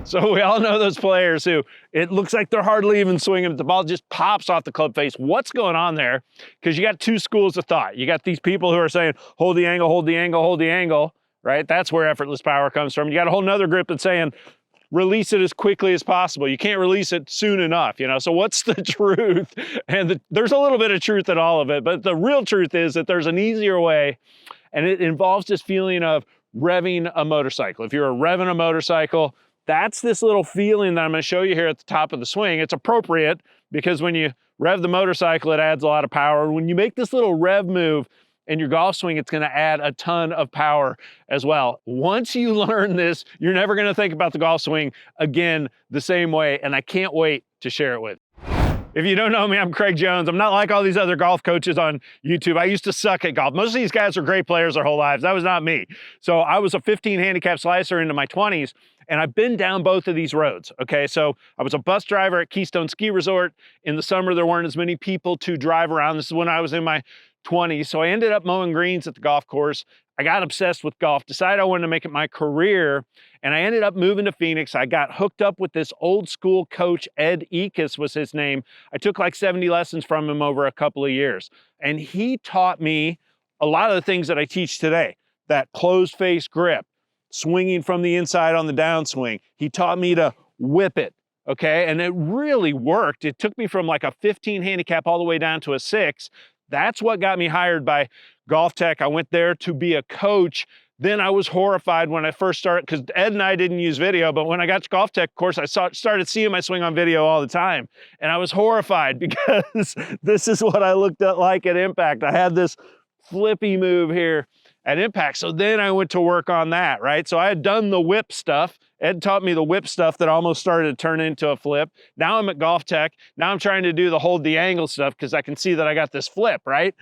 So we all know those players who it looks like they're hardly even swinging, but the ball just pops off the club face. What's going on there? Because you got two schools of thought. You got these people who are saying, hold the angle, hold the angle, hold the angle, right? That's where effortless power comes from. You got a whole nother group that's saying, release it as quickly as possible. You can't release it soon enough, you know? So what's the truth? And there's a little bit of truth in all of it, but the real truth is that there's an easier way, and it involves this feeling of revving a motorcycle. If you're revving a motorcycle, that's this little feeling that I'm going to show you here at the top of the swing. It's appropriate because when you rev the motorcycle, it adds a lot of power. When you make this little rev move in your golf swing, it's going to add a ton of power as well. Once you learn this, you're never going to think about the golf swing again the same way, and I can't wait to share it with you. If you don't know me, I'm Craig Jones. I'm not like all these other golf coaches on YouTube. I used to suck at golf. Most of these guys are great players their whole lives. That was not me. So I was a 15 handicap slicer into my 20s, and I've been down both of these roads, okay? So I was a bus driver at Keystone Ski Resort. In the summer, there weren't as many people to drive around. This is when I was in my 20s. So I ended up mowing greens at the golf course. I got obsessed with golf, decided I wanted to make it my career, and I ended up moving to Phoenix. I got hooked up with this old school coach, Ed Ekis was his name. I took like 70 lessons from him over a couple of years, and he taught me a lot of the things that I teach today. That closed face grip, swinging from the inside on the downswing. He taught me to whip it, okay? And it really worked. It took me from like a 15 handicap all the way down to a 6. That's what got me hired by Golftec. I went there to be a coach. Then I was horrified when I first started, because Ed and I didn't use video, but when I got to Golftec, of course, I started seeing my swing on video all the time. And I was horrified because this is what I looked at like at impact. I had this flippy move here at impact. So then I went to work on that, right? So I had done the whip stuff. Ed taught me the whip stuff that almost started to turn into a flip. Now I'm at Golftec. Now I'm trying to do the hold the angle stuff because I can see that I got this flip, right?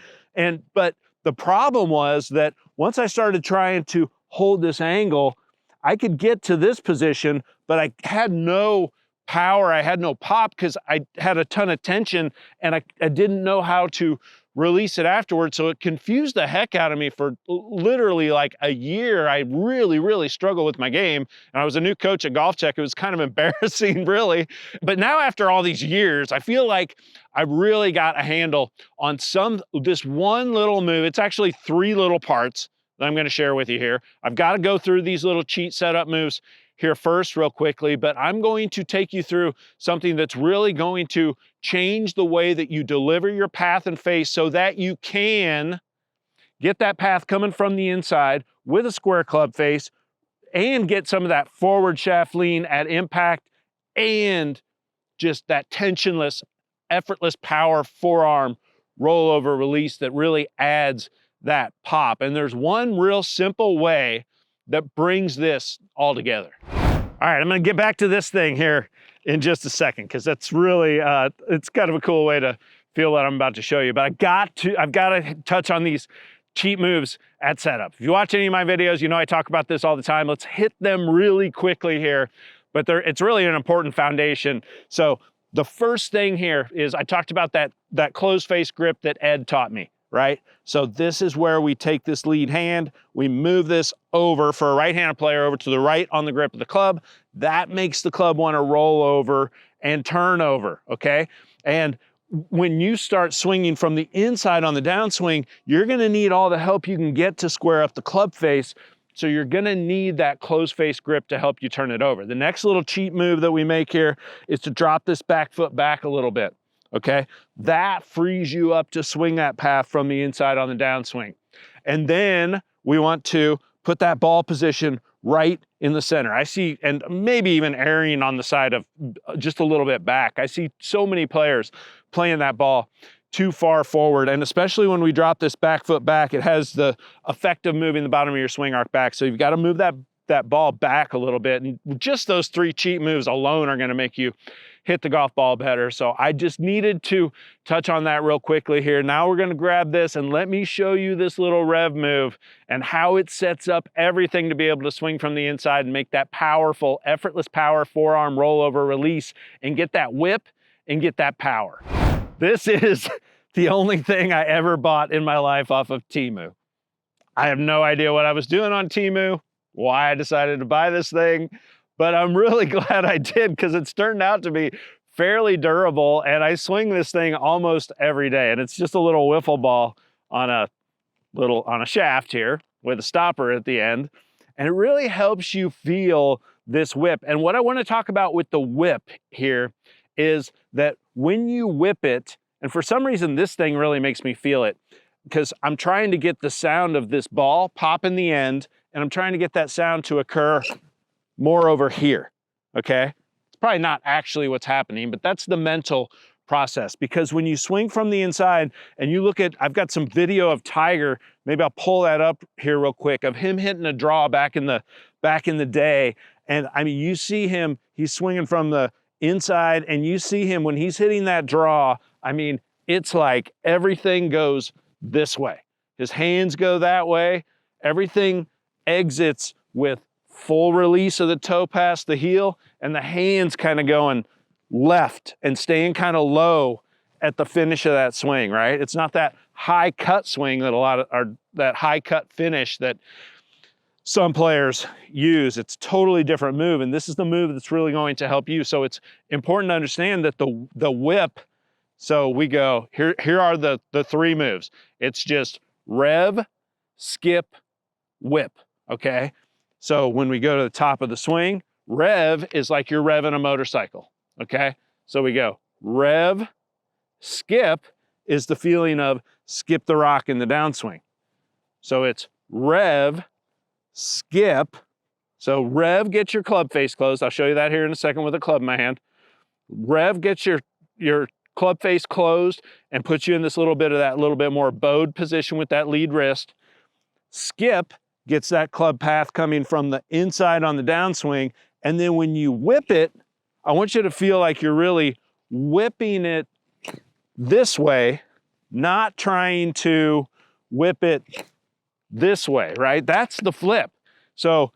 But the problem was that once I started trying to hold this angle, I could get to this position, but I had no power. I had no pop because I had a ton of tension, and I didn't know how to release it afterwards. So it confused the heck out of me for literally like a year. I really struggled with my game. And I was a new coach at Golftec. It was kind of embarrassing, really. But now after all these years, I feel like I really got a handle on this one little move. It's actually 3 little parts that I'm going to share with you here. I've got to go through these little cheat setup moves here first real quickly, but I'm going to take you through something that's really going to change the way that you deliver your path and face so that you can get that path coming from the inside with a square club face and get some of that forward shaft lean at impact and just that tensionless, effortless power forearm rollover release that really adds that pop. And there's one real simple way that brings this all together. All right, I'm gonna get back to this thing here in just a second, because that's really, it's kind of a cool way to feel what I'm about to show you. But I've got to touch on these cheat moves at setup. If you watch any of my videos, you know I talk about this all the time. Let's hit them really quickly here, but it's really an important foundation. So the first thing here is I talked about that closed face grip that Ed taught me, right? So this is where we take this lead hand, we move this over for a right-handed player over to the right on the grip of the club. That makes the club want to roll over and turn over, okay? And when you start swinging from the inside on the downswing, you're gonna need all the help you can get to square up the club face. So you're gonna need that closed face grip to help you turn it over. The next little cheat move that we make here is to drop this back foot back a little bit. Okay, that frees you up to swing that path from the inside on the downswing. And then we want to put that ball position right in the center. I see, and maybe even erring on the side of just a little bit back. I see so many players playing that ball too far forward, and especially when we drop this back foot back, it has the effect of moving the bottom of your swing arc back. So you've got to move that ball back a little bit, and just those 3 cheat moves alone are going to make you hit the golf ball better. So I just needed to touch on that real quickly here. Now we're going to grab this and let me show you this little rev move and how it sets up everything to be able to swing from the inside and make that powerful, effortless power forearm rollover release and get that whip and get that power. This is the only thing I ever bought in my life off of Temu. I have no idea what I was doing on Temu, why I decided to buy this thing, but I'm really glad I did because it's turned out to be fairly durable, and I swing this thing almost every day, and it's just a little wiffle ball on a shaft here with a stopper at the end, and it really helps you feel this whip. And what I want to talk about with the whip here is that when you whip it, and for some reason this thing really makes me feel it, because I'm trying to get the sound of this ball pop in the end, and I'm trying to get that sound to occur more over here, okay? It's probably not actually what's happening, but that's the mental process. Because when you swing from the inside and you look at, I've got some video of Tiger, maybe I'll pull that up here real quick, of him hitting a draw back in the day. And I mean, you see him, he's swinging from the inside, and you see him when he's hitting that draw, I mean, it's like everything goes this way. His hands go that way. Everything exits with full release of the toe past the heel, and the hands kind of going left and staying kind of low at the finish of that swing, right? It's not that high cut swing that that high cut finish that some players use. It's a totally different move, and this is the move that's really going to help you. So it's important to understand that the whip, so we go, here are the three moves. It's just rev, skip, whip, okay? So when we go to the top of the swing, rev is like you're revving a motorcycle, okay? So we go rev, skip is the feeling of skip the rock in the downswing. So it's rev, skip. So rev gets your club face closed. I'll show you that here in a second with a club in my hand. Rev gets your club face closed and puts you in this little bit more bowed position with that lead wrist. Skip gets that club path coming from the inside on the downswing. And then when you whip it, I want you to feel like you're really whipping it this way, not trying to whip it this way, right? That's the flip. So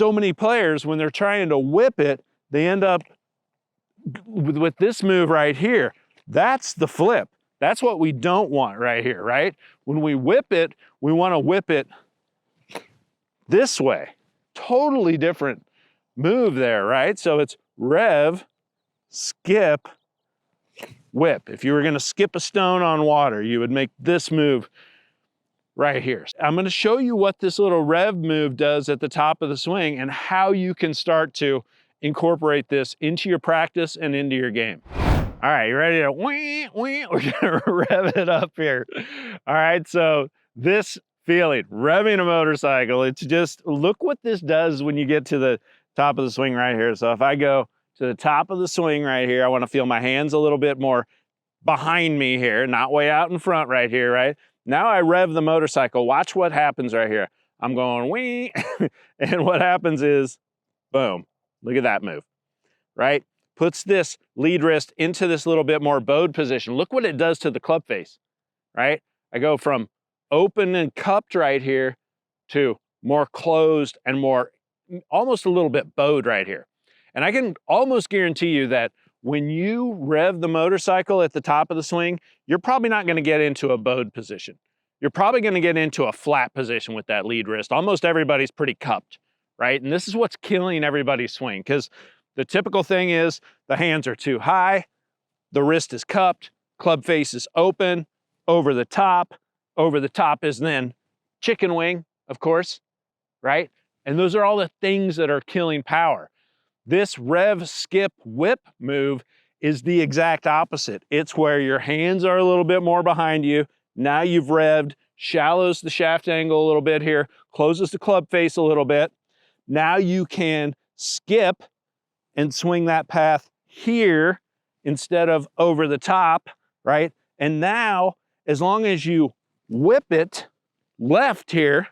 many players, when they're trying to whip it, they end up with this move right here. That's the flip. That's what we don't want right here, right? When we whip it, we want to whip it this way. Totally different move there, right? So it's rev, skip, whip. If you were going to skip a stone on water, you would make this move right here. I'm going to show you what this little rev move does at the top of the swing and how you can start to incorporate this into your practice and into your game. All right, you ready to wee, wee? We're going to rev it up here. All right, so this feeling, revving a motorcycle, it's just, look what this does when you get to the top of the swing right here. So if I go to the top of the swing right here, I want to feel my hands a little bit more behind me here, not way out in front right here, right? Now I rev the motorcycle. Watch what happens right here. I'm going wee, and what happens is, boom, look at that move, right? Puts this lead wrist into this little bit more bowed position. Look what it does to the club face, right? I go from open and cupped right here to more closed and more, almost a little bit bowed right here. And I can almost guarantee you that when you rev the motorcycle at the top of the swing, you're probably not going to get into a bowed position. You're probably going to get into a flat position with that lead wrist. Almost everybody's pretty cupped, right? And this is what's killing everybody's swing, because the typical thing is the hands are too high, the wrist is cupped, club face is open, over the top. Over the top is then chicken wing, of course, right? And those are all the things that are killing power. This rev, skip, whip move is the exact opposite. It's where your hands are a little bit more behind you. Now you've revved, shallows the shaft angle a little bit here, closes the club face a little bit. Now you can skip and swing that path here instead of over the top, right? And now, as long as you whip it left here,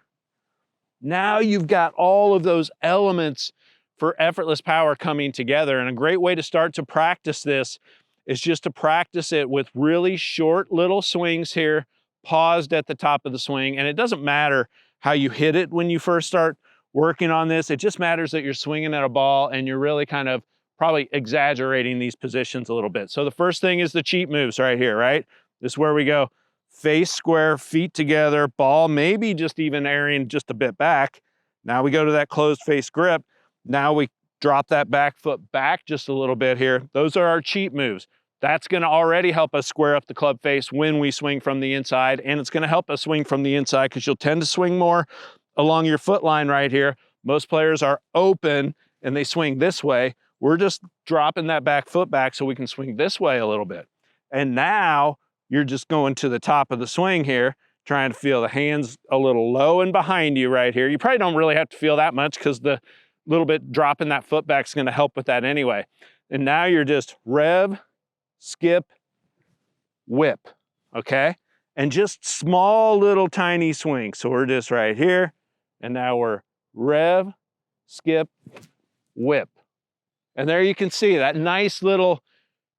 now you've got all of those elements for effortless power coming together. And a great way to start to practice this is just to practice it with really short little swings here, paused at the top of the swing. And it doesn't matter how you hit it when you first start working on this. It just matters that you're swinging at a ball and you're really kind of probably exaggerating these positions a little bit. So the first thing is the cheat moves right here, right? This is where we go face square, feet together, ball maybe just even airing just a bit back. Now we go to that closed face grip. Now we drop that back foot back just a little bit here. Those are our cheat moves. That's gonna already help us square up the club face when we swing from the inside, and it's gonna help us swing from the inside because you'll tend to swing more along your foot line right here. Most players are open and they swing this way. We're just dropping that back foot back so we can swing this way a little bit. And now you're just going to the top of the swing here, trying to feel the hands a little low and behind you right here. You probably don't really have to feel that much because the little bit dropping that foot back is gonna help with that anyway. And now you're just rev, skip, whip, okay? And just small little tiny swings. So we're just right here, and now we're rev, skip, whip. And there you can see that nice little,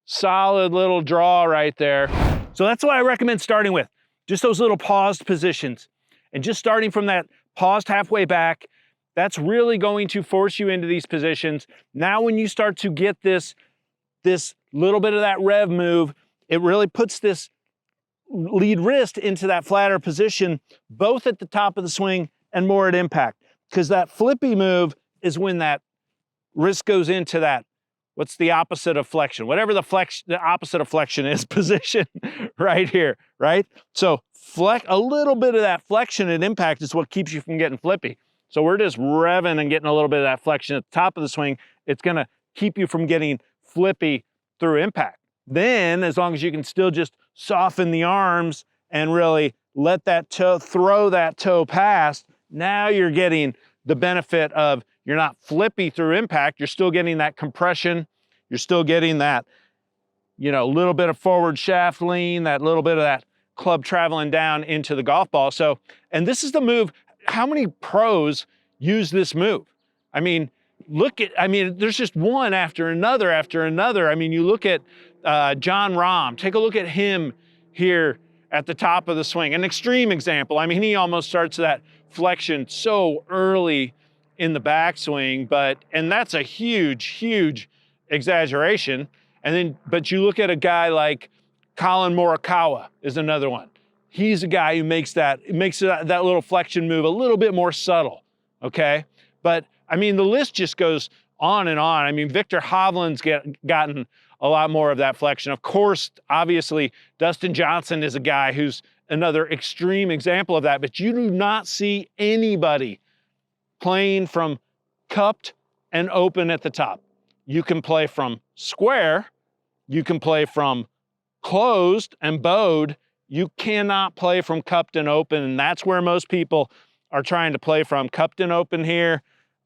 solid little draw right there. So that's what I recommend starting with, just those little paused positions. And just starting from that paused halfway back, that's really going to force you into these positions. Now when you start to get this little bit of that rev move, it really puts this lead wrist into that flatter position, both at the top of the swing and more at impact. Because that flippy move is when that wrist goes into that, what's the opposite of flexion? Whatever the opposite of flexion is, position right here, right? So a little bit of that flexion at impact is what keeps you from getting flippy. So we're just revving and getting a little bit of that flexion at the top of the swing. It's gonna keep you from getting flippy through impact. Then, as long as you can still just soften the arms and really let that toe, throw that toe past, now you're getting the benefit of, you're not flippy through impact, you're still getting that compression, you're still getting that, you know, little bit of forward shaft lean, that little bit of that club traveling down into the golf ball. So, and this is the move, how many pros use this move? I mean, there's just one after another after another. I mean, you look at Jon Rahm, take a look at him here at the top of the swing, an extreme example. I mean, he almost starts that flexion so early in the backswing, and that's a huge, huge exaggeration. But you look at a guy like Collin Morikawa is another one. He's a guy who makes that little flexion move a little bit more subtle, okay? But I mean, the list just goes on and on. I mean, Victor Hovland's gotten a lot more of that flexion. Of course, obviously, Dustin Johnson is a guy who's another extreme example of that, but you do not see anybody playing from cupped and open at the top. You can play from square, you can play from closed and bowed, you cannot play from cupped and open, and that's where most people are trying to play from. Cupped and open here,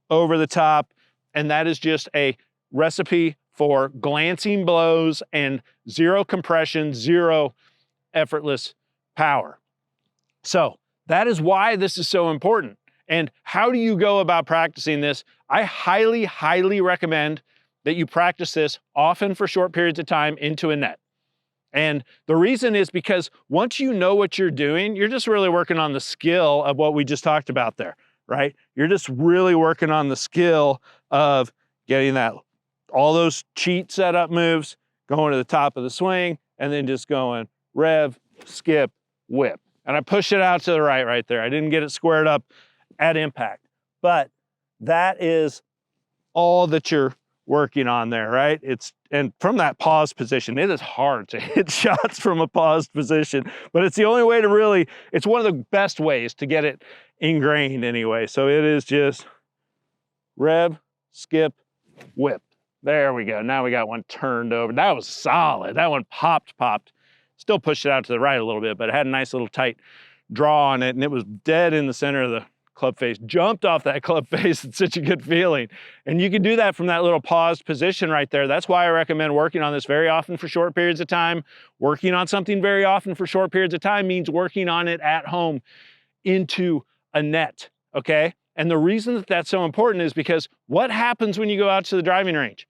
over the top, and that is just a recipe for glancing blows and zero compression, zero effortless power. So that is why this is so important. And how do you go about practicing this? I highly, highly recommend that you practice this often for short periods of time into a net. And the reason is because once you know what you're doing, you're just really working on the skill of what we just talked about there, right? You're just really working on the skill of getting all those cheat setup moves, going to the top of the swing, and then just going rev, skip, whip. And I pushed it out to the right there. I didn't get it squared up at impact, but that is all that you're working on there, right? And from that paused position, it is hard to hit shots from a paused position, but it's the only way to really, it's one of the best ways to get it ingrained anyway. So it is just rev, skip, whip. There we go. Now we got one turned over. That was solid. That one popped. Still pushed it out to the right a little bit, but it had a nice little tight draw on it, and it was dead in the center of the club face. Jumped off that club face. It's such a good feeling. And you can do that from that little paused position right there. That's why I recommend working on this very often for short periods of time. Working on something very often for short periods of time means working on it at home into a net, okay? And the reason that that's so important is because what happens when you go out to the driving range?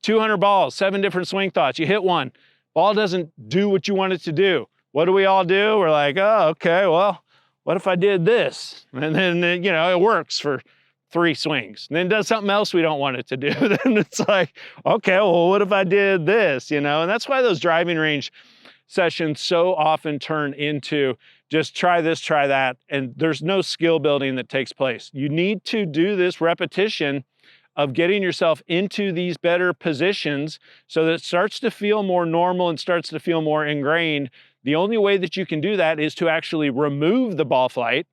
200 balls, 7 different swing thoughts. You hit one. Ball doesn't do what you want it to do. What do we all do? We're like, oh, okay, well, what if I did this? And then, you know, it works for 3 swings. And then it does something else we don't want it to do. Then it's like, okay, well, what if I did this? You know, and that's why those driving range sessions so often turn into just try this, try that. And there's no skill building that takes place. You need to do this repetition of getting yourself into these better positions so that it starts to feel more normal and starts to feel more ingrained. The only way that you can do that is to actually remove the ball flight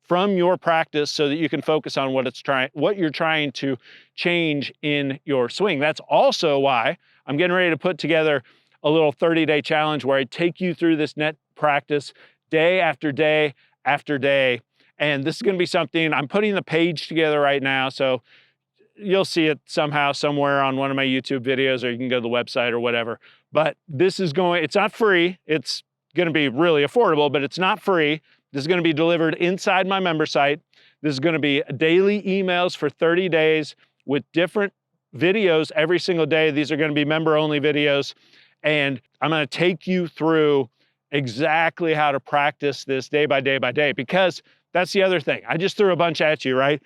from your practice so that you can focus on what you're trying to change in your swing. That's also why I'm getting ready to put together a little 30-day challenge where I take you through this net practice day after day after day. And this is going to be something, I'm putting the page together right now, so you'll see it somehow, somewhere on one of my YouTube videos, or you can go to the website or whatever. But this is it's not free. It's going to be really affordable, but it's not free. This is going to be delivered inside my member site. This is going to be daily emails for 30 days with different videos every single day. These are going to be member-only videos. And I'm going to take you through exactly how to practice this day by day by day, because that's the other thing. I just threw a bunch at you, right?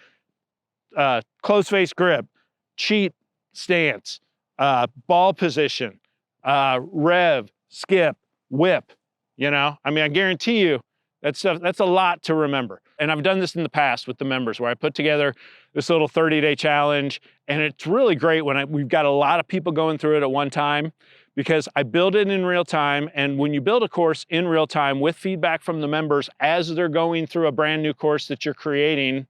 Close face grip, cheat stance, ball position, rev, skip, whip. You know, I mean, I guarantee you that's a lot to remember. And I've done this in the past with the members where I put together this little 30-day challenge, and it's really great when we've got a lot of people going through it at one time, because I build it in real time. And when you build a course in real time with feedback from the members as they're going through a brand new course that you're creating,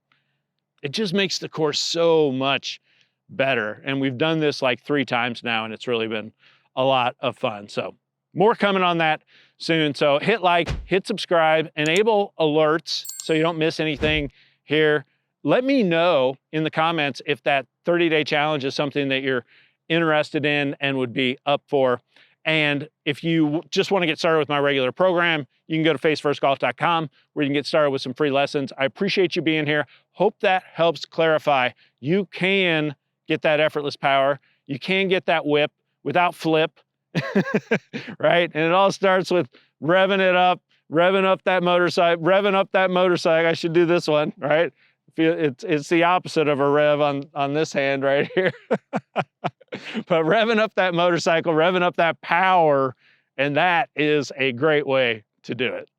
it just makes the course so much better. And we've done this like 3 times now, and it's really been a lot of fun. So more coming on that soon. So hit like, hit subscribe, enable alerts so you don't miss anything here. Let me know in the comments if that 30-day challenge is something that you're interested in and would be up for. And if you just want to get started with my regular program, you can go to facefirstgolf.com where you can get started with some free lessons. I appreciate you being here. Hope that helps clarify. You can get that effortless power. You can get that whip without flip, right? And it all starts with revving it up, revving up that motorcycle. I should do this one, right? It's the opposite of a rev on this hand right here. But revving up that motorcycle, revving up that power, and that is a great way to do it.